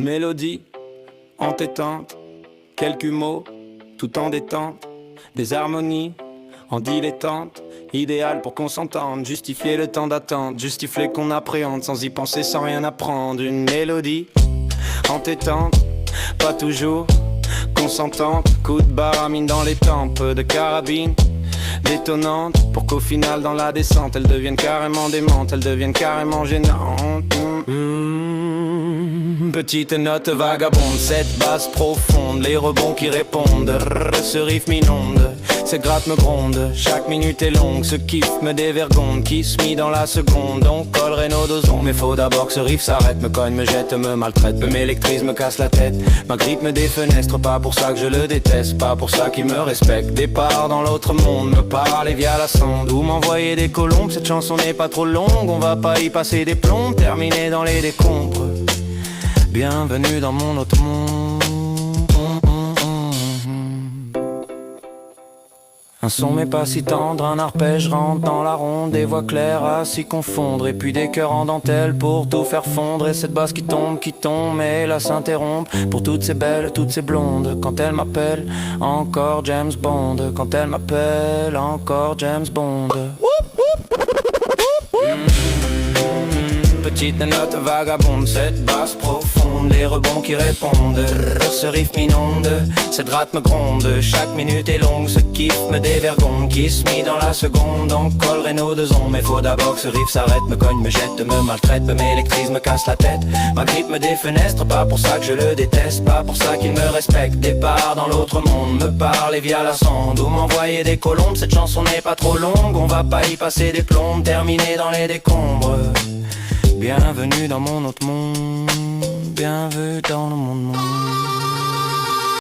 Une mélodie entêtante, quelques mots tout en détente, des harmonies en dilettante, idéal pour qu'on s'entende, justifier le temps d'attente, justifier qu'on appréhende sans y penser, sans rien apprendre. Une mélodie entêtante, pas toujours consentante, coup de baramine dans les tempes de carabine détonnante, pour qu'au final dans la descente elles deviennent carrément démentes, elles deviennent carrément gênantes. Petite note vagabonde, cette basse profonde, les rebonds qui répondent, ce riff m'inonde, cette gratte me gronde, chaque minute est longue, ce kiff me dévergonde, kiss me dans la seconde, on collerait nos dosons, mais faut d'abord que ce riff s'arrête, me cogne, me jette, me maltraite, m'électrise, me casse la tête, ma grippe me défenestre, pas pour ça que je le déteste, pas pour ça qu'il me respecte, départ dans l'autre monde, me parler via la sonde, ou m'envoyer des colombes, cette chanson n'est pas trop longue, on va pas y passer des plombs, terminer dans les décombres. Bienvenue dans mon autre monde. Un son mais pas si tendre, un arpège rentre dans la ronde, des voix claires à s'y confondre, et puis des cœurs en dentelle pour tout faire fondre, et cette basse qui tombe, mais là s'interrompt, pour toutes ces belles, toutes ces blondes, quand elle m'appelle, encore James Bond, quand elle m'appelle, encore James Bond. Petite note vagabonde, cette basse profonde, les rebonds qui répondent, ce riff m'inonde, cette rate me gronde, chaque minute est longue, ce kiff me dévergonde, kiss me dans la seconde, on collerait nos deux ondes, mais faut d'abord que ce riff s'arrête, me cogne, me jette, me maltraite, m'électrise, me casse la tête, ma grippe me défenestre, pas pour ça que je le déteste, pas pour ça qu'il me respecte, départ dans l'autre monde, me parler via la sonde, ou m'envoyer des colombes, cette chanson n'est pas trop longue, on va pas y passer des plombes, terminer dans les décombres. Bienvenue dans mon autre monde, bienvenue dans le monde.